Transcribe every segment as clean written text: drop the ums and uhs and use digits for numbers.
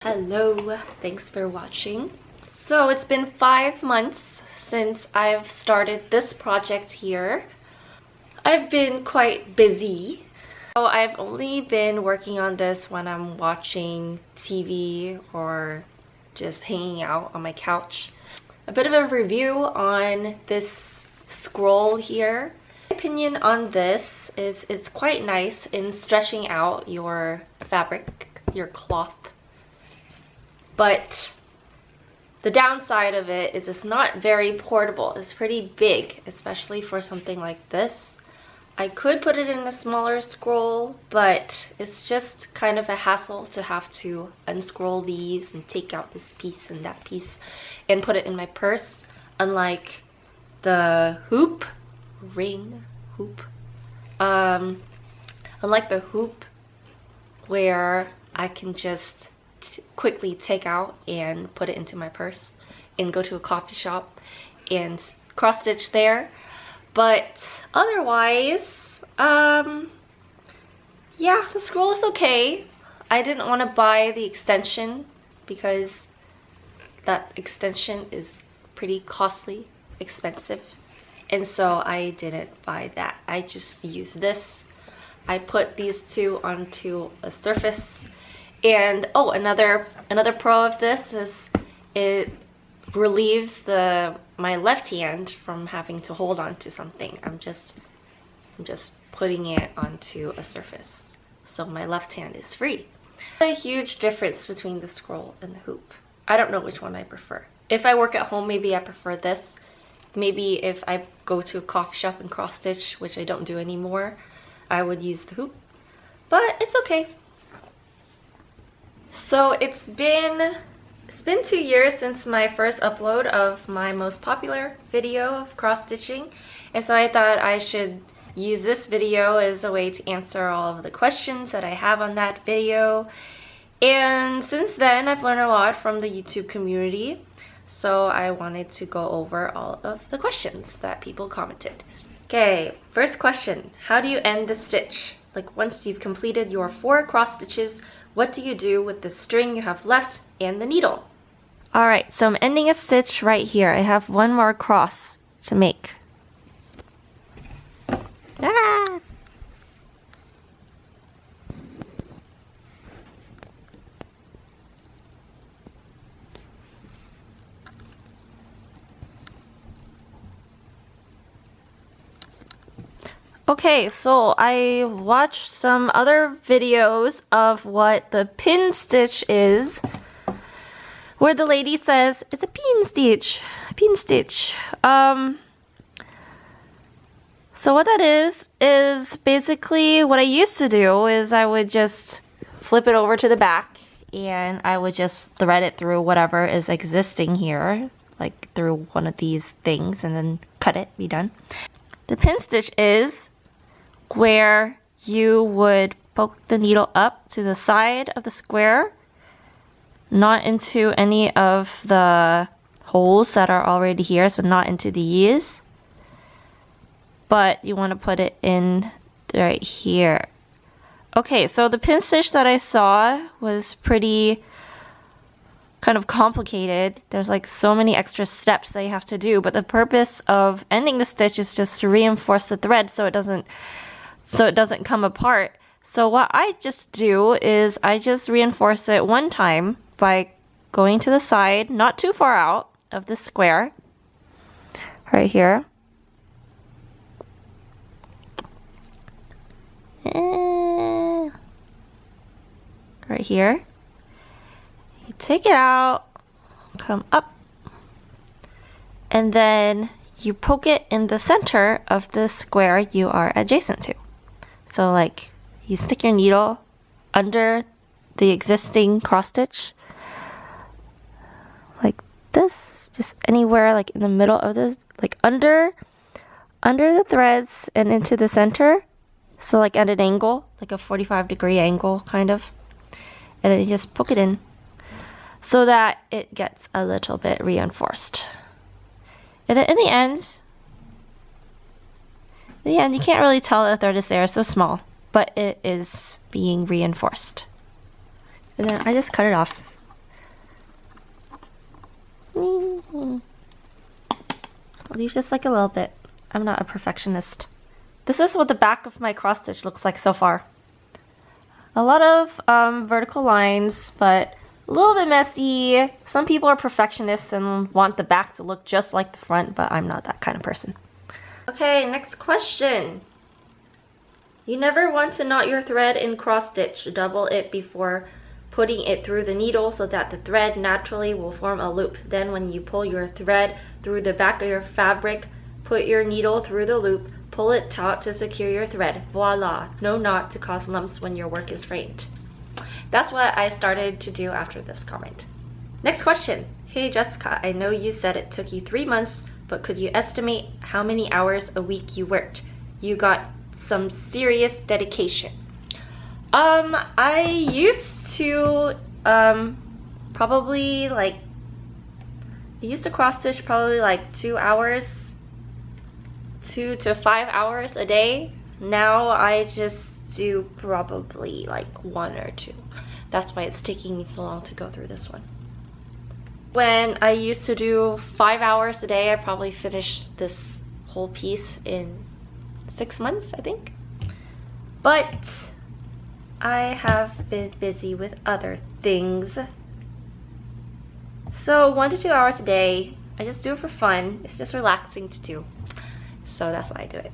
Hello, thanks for watching. So it's been 5 months since I've started this project here. I've been quite busy. So I've only been working on this when I'm watching TV or just hanging out on my couch. A bit of a review on this scroll here. My opinion on this is it's quite nice in stretching out your fabric, your cloth. But the downside of it is it's not very portable. It's pretty big, especially for something like this. I could put it in a smaller scroll, but it's just kind of a hassle to have to unscroll these and take out this piece and that piece and put it in my purse. Unlike the hoop, unlike the hoop where I can just quickly take out and put it into my purse and go to a coffee shop and cross stitch there. But otherwise, yeah, the scroll is okay. I didn't want to buy the extension because that extension is pretty costly, expensive, and so I didn't buy that. I just used this. I put these two onto a surface. And oh, another pro of this is it relieves my left hand from having to hold on to something. I'm just putting it onto a surface, so my left hand is free. A huge difference between the scroll and the hoop. I don't know which one I prefer. If I work at home, maybe I prefer this. Maybe if I go to a coffee shop and cross stitch, which I don't do anymore, I would use the hoop. But it's okay. So it's been 2 years since my first upload of my most popular video of cross stitching, and so I thought I should use this video as a way to answer all of the questions that I have on that video. And since then I've learned a lot from the YouTube community, so I wanted to go over all of the questions that people commented. Okay, first question: how do you end the stitch? Like, once you've completed your 4 cross stitches, what do you do with the string you have left and the needle? Alright, so I'm ending a stitch right here. I have one more cross to make. Ah! Okay, so I watched some other videos of what the pin stitch is, where the lady says it's a pin stitch, so what that is basically what I used to do is I would just flip it over to the back and I would just thread it through whatever is existing here, like through one of these things, and then cut it, be done. The pin stitch is where you would poke the needle up to the side of the square, not into any of the holes that are already here, so not into these, but you want to put it in right here. Okay, so the pin stitch that I saw was pretty kind of complicated. There's like so many extra steps that you have to do, but the purpose of ending the stitch is just to reinforce the thread so it doesn't come apart. So what I just do is I just reinforce it one time by going to the side, not too far out of the square, right here. Right here. You take it out, come up, and then you poke it in the center of the square you are adjacent to. So like, you stick your needle under the existing cross stitch, like this, just anywhere like in the middle of the, like under the threads and into the center. So like at an angle, like a 45-degree angle kind of. And then you just poke it in so that it gets a little bit reinforced. And then in the end, you can't really tell that the thread is there, it's so small, but it is being reinforced. And then I just cut it off. I'll leave just like a little bit. I'm not a perfectionist. This is what the back of my cross stitch looks like so far. A lot of vertical lines, but a little bit messy. Some people are perfectionists and want the back to look just like the front, but I'm not that kind of person. Okay, next question. You never want to knot your thread in cross stitch. Double it before putting it through the needle so that the thread naturally will form a loop. Then when you pull your thread through the back of your fabric, put your needle through the loop, pull it taut to secure your thread. Voila! No knot to cause lumps when your work is framed. That's what I started to do after this comment. Next question. Hey Jessica, I know you said it took you 3 months, but could you estimate how many hours a week you worked? You got some serious dedication. I used to probably like, I used to cross stitch probably like 2 hours, 2 to 5 hours a day. Now I just do probably like 1 or 2. That's why it's taking me so long to go through this one. When I used to do 5 hours a day, I probably finished this whole piece in 6 months, I think. But I have been busy with other things. So 1 to 2 hours a day, I just do it for fun. It's just relaxing to do. So that's why I do it.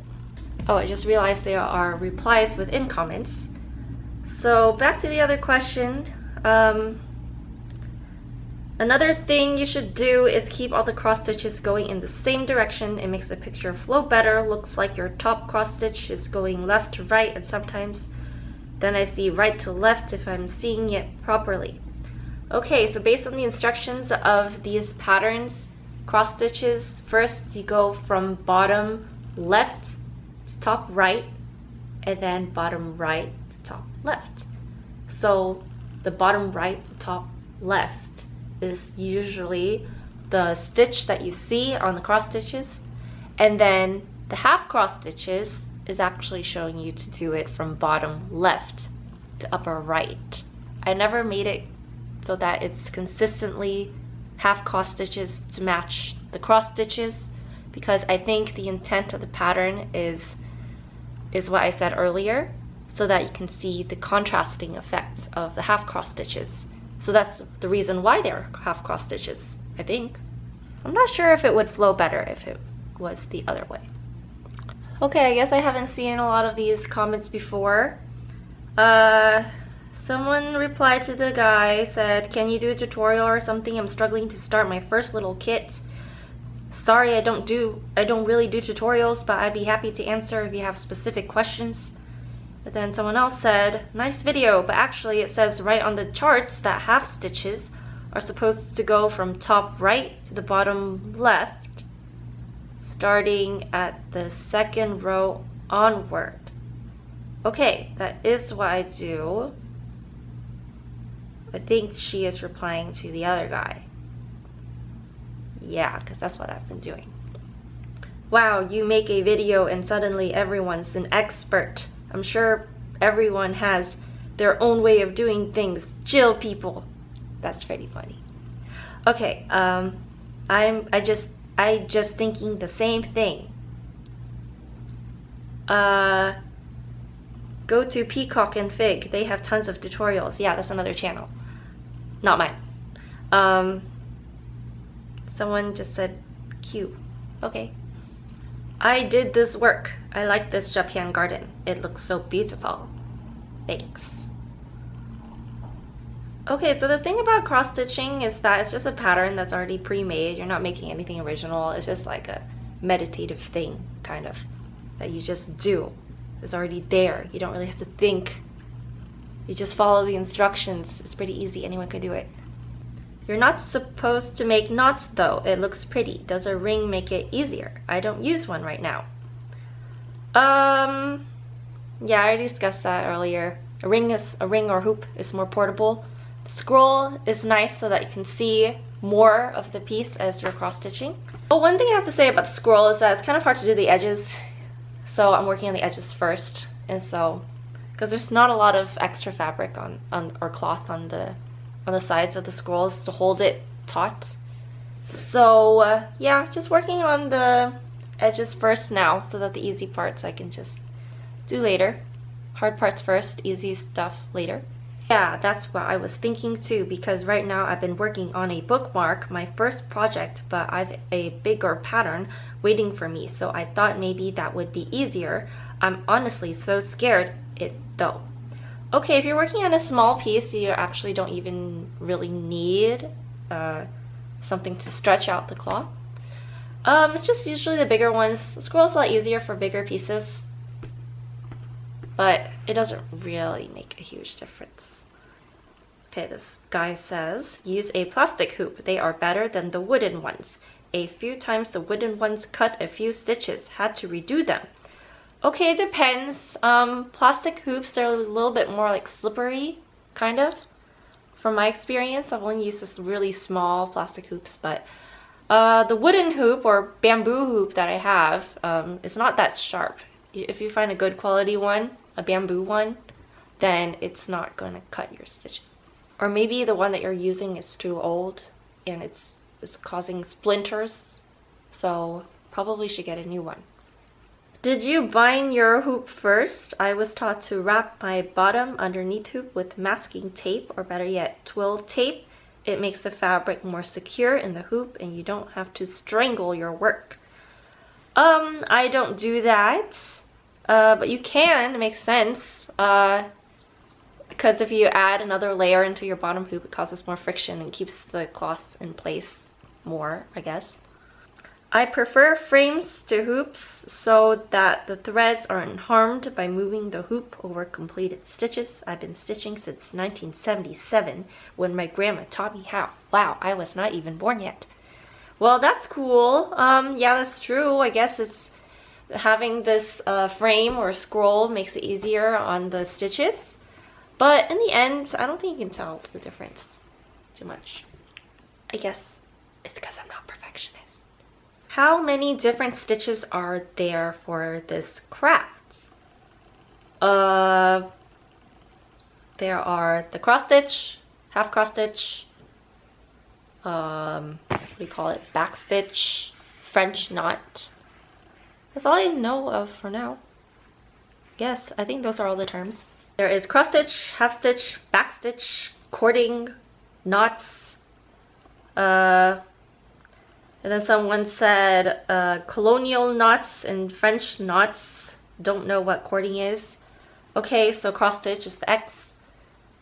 Oh, I just realized there are replies within comments. So back to the other question. Another thing you should do is keep all the cross stitches going in the same direction. It makes the picture flow better. Looks like your top cross stitch is going left to right, and sometimes then I see right to left if I'm seeing it properly. Okay, so based on the instructions of these patterns, cross stitches, first you go from bottom left to top right, and then bottom right to top left. So the bottom right to top left is usually the stitch that you see on the cross stitches, and then the half cross stitches is actually showing you to do it from bottom left to upper right. I never made it so that it's consistently half cross stitches to match the cross stitches, because I think the intent of the pattern is what I said earlier, so that you can see the contrasting effects of the half cross stitches. So that's the reason why they're half cross stitches, I think. I'm not sure if it would flow better if it was the other way. Okay, I guess I haven't seen a lot of these comments before. Someone replied to the guy, said, can you do a tutorial or something? I'm struggling to start my first little kit. Sorry, I don't really do tutorials, but I'd be happy to answer if you have specific questions. But then someone else said, nice video, but actually it says right on the charts that half stitches are supposed to go from top right to the bottom left, starting at the second row onward. Okay, that is what I do. I think she is replying to the other guy. Yeah, because that's what I've been doing. Wow, you make a video and suddenly everyone's an expert. I'm sure everyone has their own way of doing things. Chill, people. That's pretty funny. Okay, I just thinking the same thing. Go to Peacock and Fig. They have tons of tutorials. Yeah, that's another channel. Not mine. Someone just said Q. Okay. I did this work. I like this Japan garden. It looks so beautiful. Thanks. Okay, so the thing about cross stitching is that it's just a pattern that's already pre-made. You're not making anything original. It's just like a meditative thing, kind of, that you just do. It's already there. You don't really have to think. You just follow the instructions. It's pretty easy. Anyone can do it. You're not supposed to make knots though. It looks pretty. Does a ring make it easier? I don't use one right now. Yeah, I already discussed that earlier. A ring or hoop is more portable. The scroll is nice so that you can see more of the piece as you're cross stitching. But one thing I have to say about the scroll is that it's kind of hard to do the edges. So I'm working on the edges first, and so because there's not a lot of extra fabric on or cloth on the sides of the scrolls to hold it taut. So yeah, just working on the edges first now so that the easy parts I can just do later. Hard parts first, easy stuff later. Yeah, that's what I was thinking too, because right now I've been working on a bookmark, my first project, but I've a bigger pattern waiting for me, so I thought maybe that would be easier. I'm honestly so scared it though. Okay, if you're working on a small piece, you actually don't even really need something to stretch out the cloth. It's just usually the bigger ones. The scroll's a lot easier for bigger pieces, but it doesn't really make a huge difference. Okay, this guy says, use a plastic hoop. They are better than the wooden ones. A few times the wooden ones cut a few stitches. Had to redo them. Okay, it depends. Plastic hoops, they're a little bit more like slippery, kind of. From my experience, I've only used this really small plastic hoops, but the wooden hoop or bamboo hoop that I have is not that sharp. If you find a good quality one, a bamboo one, then it's not going to cut your stitches. Or maybe the one that you're using is too old and it's causing splinters, so probably should get a new one. Did you bind your hoop first? I was taught to wrap my bottom underneath hoop with masking tape, or better yet, twill tape. It makes the fabric more secure in the hoop and you don't have to strangle your work. I don't do that, but you can. It makes sense. Because if you add another layer into your bottom hoop, it causes more friction and keeps the cloth in place more, I guess. I prefer frames to hoops so that the threads aren't harmed by moving the hoop over completed stitches. I've been stitching since 1977 when my grandma taught me how. Wow, I was not even born yet. Well, that's cool. Yeah, that's true. I guess it's having this frame or scroll makes it easier on the stitches. But in the end, I don't think you can tell the difference too much. I guess it's because I'm not a perfectionist. How many different stitches are there for this craft? There are the cross stitch, half cross stitch, what do you call it? Back stitch, French knot. That's all I know of for now. Yes, I think those are all the terms. There is cross stitch, half stitch, back stitch, cording, knots. And then someone said colonial knots and French knots. Don't know what cording is. Okay, so cross stitch is the X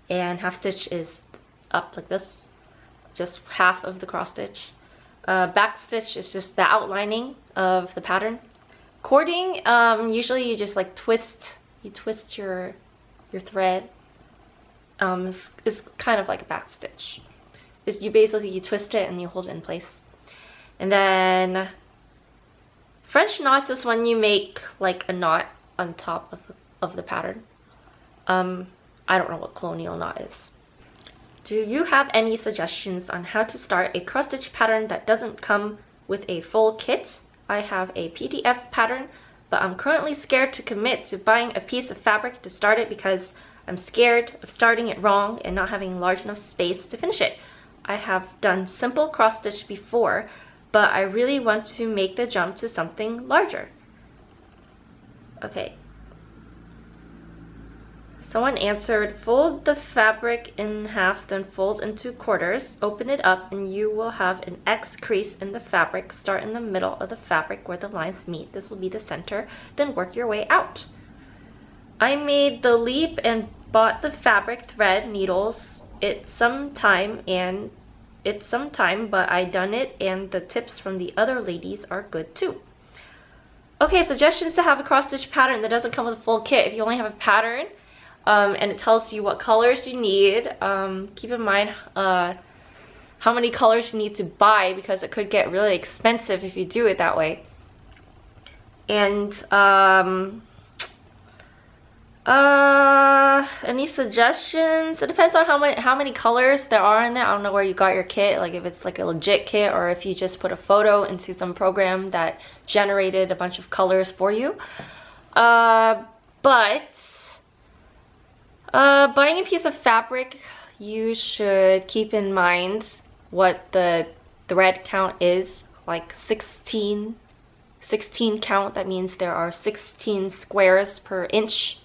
and half stitch is up like this. Just half of the cross stitch. Back stitch is just the outlining of the pattern. Cording, usually you just like twist. You twist your thread. It's kind of like a back stitch. You basically twist it and you hold it in place. And then French knots is when you make like a knot on top of the pattern. I don't know what colonial knot is. Do you have any suggestions on how to start a cross stitch pattern that doesn't come with a full kit? I have a PDF pattern, but I'm currently scared to commit to buying a piece of fabric to start it because I'm scared of starting it wrong and not having large enough space to finish it. I have done simple cross stitch before, but I really want to make the jump to something larger. Okay. Someone answered, fold the fabric in half, then fold into quarters, open it up, and you will have an X crease in the fabric. Start in the middle of the fabric where the lines meet. This will be the center, then work your way out. I made the leap and bought the fabric thread needles. It's some time, but I done it, and the tips from the other ladies are good too. Okay, suggestions to have a cross stitch pattern that doesn't come with a full kit. If you only have a pattern, and it tells you what colors you need, keep in mind how many colors you need to buy, because it could get really expensive if you do it that way. And any suggestions? It depends on how many colors there are in there. I don't know where you got your kit, like if it's like a legit kit or if you just put a photo into some program that generated a bunch of colors for you. Buying a piece of fabric, you should keep in mind what the thread count is, like 16 count. That means there are 16 squares per inch,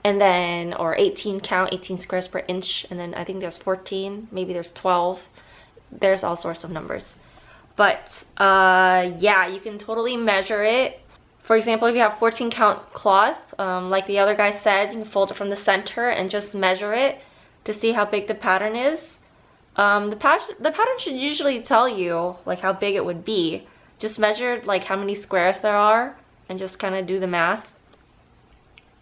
and then, or 18 count, 18 squares per inch, and then I think there's 14, maybe there's 12. There's all sorts of numbers. But yeah, you can totally measure it. For example, if you have 14 count cloth, like the other guy said, you can fold it from the center and just measure it to see how big the pattern is. The pattern should usually tell you like how big it would be. Just measure like how many squares there are and just kind of do the math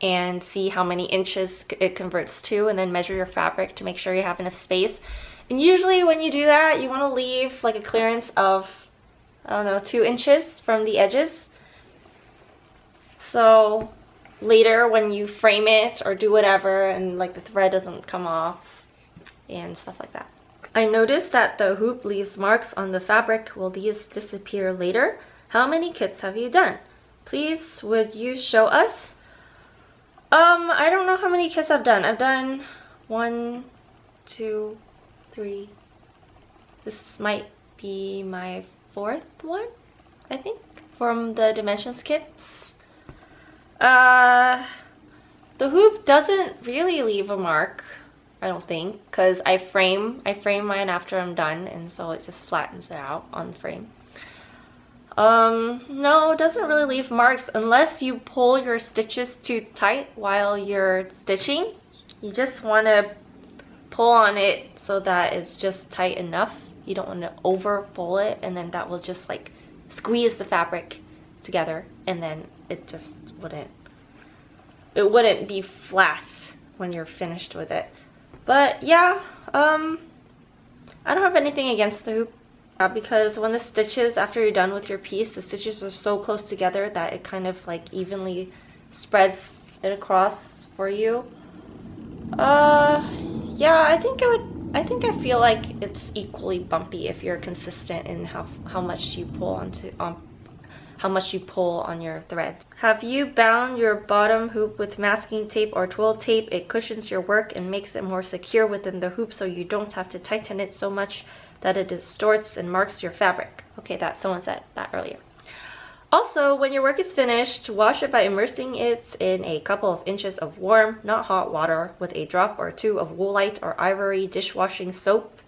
and see how many inches it converts to, and then measure your fabric to make sure you have enough space. And usually when you do that, you want to leave like a clearance of, I don't know, 2 inches from the edges. So later when you frame it or do whatever and like the thread doesn't come off and stuff like that. I noticed that the hoop leaves marks on the fabric. Will these disappear later? How many kits have you done? Please, would you show us? I don't know how many kits I've done. I've done 1, 2, 3. This might be my 4th one, I think, from the Dimensions kits. The hoop doesn't really leave a mark, I don't think, because I frame mine after I'm done, and so it just flattens it out on the frame. No, it doesn't really leave marks unless you pull your stitches too tight while you're stitching. You just want to pull on it so that it's just tight enough. You don't want to over pull it, and then that will just like squeeze the fabric together, and then it just wouldn't be flat when you're finished with it. But yeah, I don't have anything against the hoop. Because when the stitches, after you're done with your piece, the stitches are so close together that it kind of like evenly spreads it across for you. Yeah, I think I feel like it's equally bumpy if you're consistent in how much you pull on your threads. Have you bound your bottom hoop with masking tape or twill tape? It cushions your work and makes it more secure within the hoop, so you don't have to tighten it so much that it distorts and marks your fabric. Okay, someone said that earlier. Also, when your work is finished, wash it by immersing it in a couple of inches of warm, not hot water with a drop or 2 of woolite or ivory dishwashing soap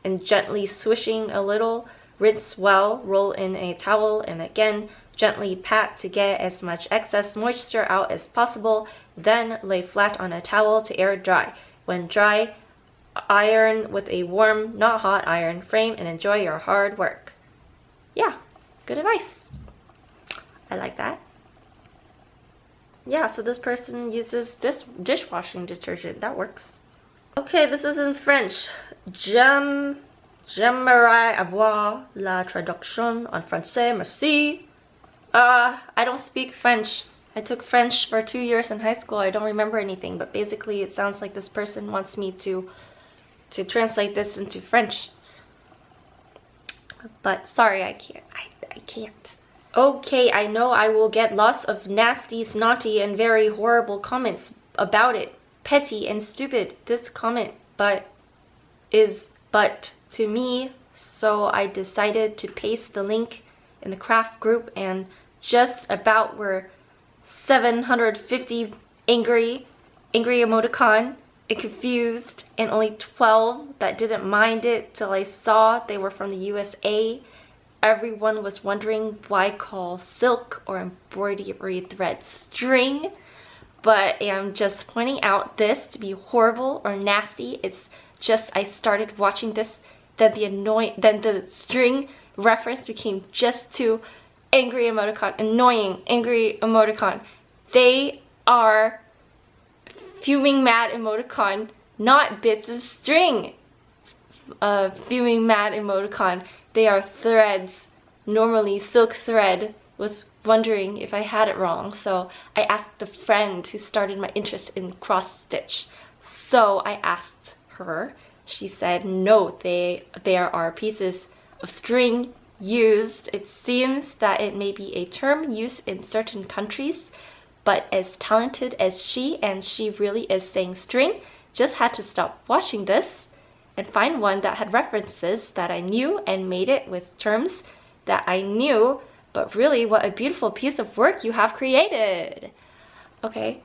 and gently swishing a little. Rinse well, roll in a towel, and again, gently pat to get as much excess moisture out as possible. Then lay flat on a towel to air dry. When dry, iron with a warm, not hot iron frame and enjoy your hard work. Yeah, good advice. I like that. Yeah, so this person uses this dishwashing detergent. That works. Okay, this is in French. J'aimerais avoir la traduction en français, merci. I don't speak French. I took French for 2 years in high school. I don't remember anything, but basically it sounds like this person wants me to translate this into French. But sorry, I can't. Okay, I know I will get lots of nasty, snotty, and very horrible comments about it. Petty and stupid, this comment, but to me, so I decided to paste the link in the craft group, and just about were 750 angry emoticon and confused, and only 12 that didn't mind it till I saw they were from the USA. Everyone was wondering why call silk or embroidery thread string, but I'm just pointing out this to be horrible or nasty. It's just I started watching this, then the string reference became just too angry emoticon, annoying angry emoticon. They are fuming mad emoticon, not bits of string. Fuming mad emoticon. They are threads. Normally silk thread. Was wondering if I had it wrong, so I asked a friend who started my interest in cross stitch. So I asked her. She said no, there are pieces of string used. It seems that it may be a term used in certain countries, but as talented as she, and she really is saying string, just had to stop watching this and find one that had references that I knew and made it with terms that I knew, but really what a beautiful piece of work you have created. Okay.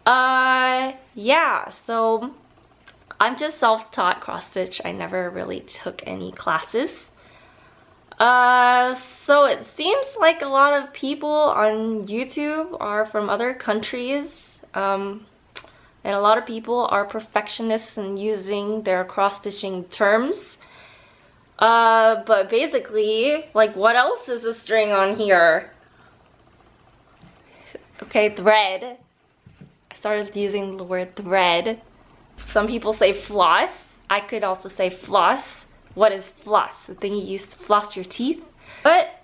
Yeah, so I'm just self-taught cross stitch. I never really took any classes. So it seems like a lot of people on YouTube are from other countries, and a lot of people are perfectionists in using their cross-stitching terms. But basically, like, what else is a string on here? Okay, thread. I started using the word thread. Some people say floss. I could also say floss. What is floss? The thing you use to floss your teeth? But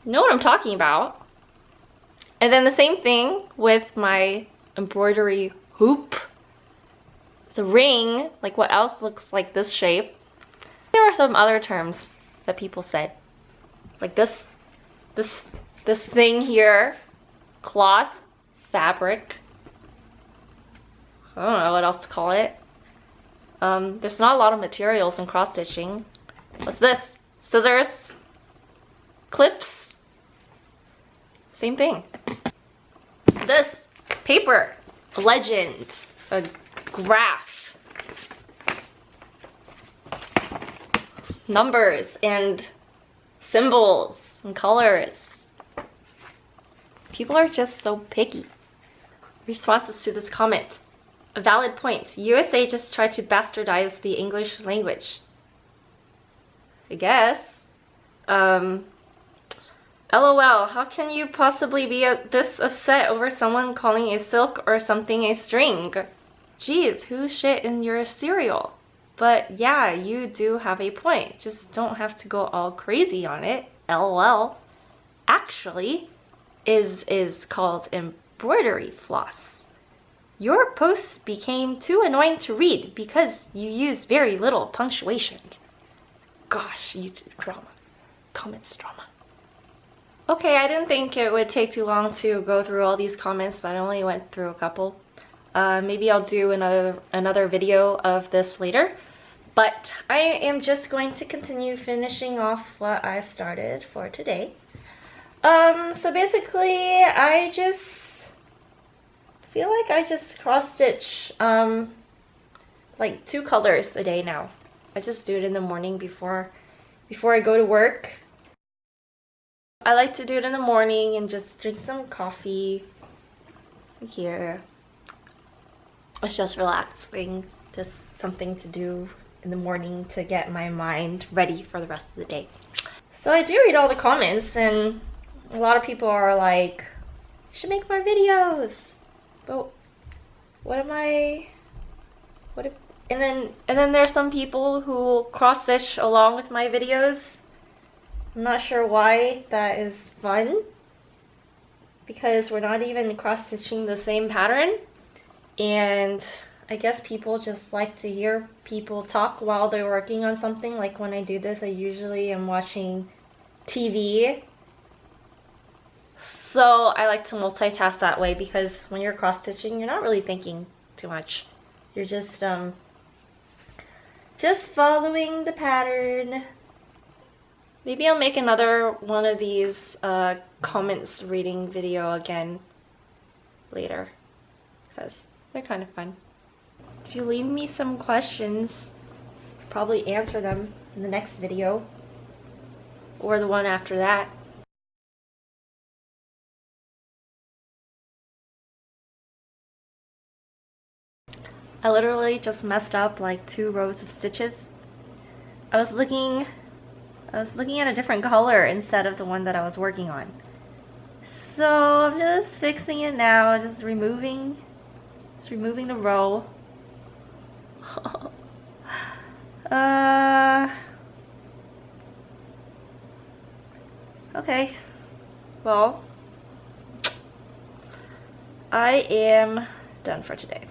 you know what I'm talking about. And then the same thing with my embroidery hoop. It's a ring. Like, what else looks like this shape? There are some other terms that people said. Like this thing here. Cloth, fabric. I don't know what else to call it. There's not a lot of materials in cross stitching. What's this? Scissors, clips, same thing. This, paper, a legend, a graph, numbers and symbols and colors. People are just so picky. Responses to this comment. A valid point. USA just tried to bastardize the English language. I guess. LOL, how can you possibly be this upset over someone calling a silk or something a string? Jeez, who shit in your cereal? But yeah, you do have a point. Just don't have to go all crazy on it. LOL. Actually, is called embroidery floss. Your posts became too annoying to read because you used very little punctuation. Gosh, YouTube drama. Comments drama. Okay, I didn't think it would take too long to go through all these comments, but I only went through a couple. Maybe I'll do another video of this later. But I am just going to continue finishing off what I started for today. So basically, I just feel like I just cross-stitch like 2 colors a day now. I just do it in the morning before I go to work. I like to do it in the morning and just drink some coffee here. It's just relaxing, just something to do in the morning to get my mind ready for the rest of the day. So I do read all the comments, and a lot of people are like, you should make more videos. But and then there's some people who cross stitch along with my videos. I'm not sure why that is fun, because we're not even cross stitching the same pattern, and I guess people just like to hear people talk while they're working on something. Like when I do this, I usually am watching TV. So I like to multitask that way, because when you're cross stitching, you're not really thinking too much. You're just following the pattern. Maybe I'll make another one of these comments reading video again later, because they're kind of fun. If you leave me some questions, I'll probably answer them in the next video or the one after that. I literally just messed up like 2 rows of stitches. I was looking at a different color instead of the one that I was working on. So I'm just fixing it now, just removing the row. Okay. Well, I am done for today.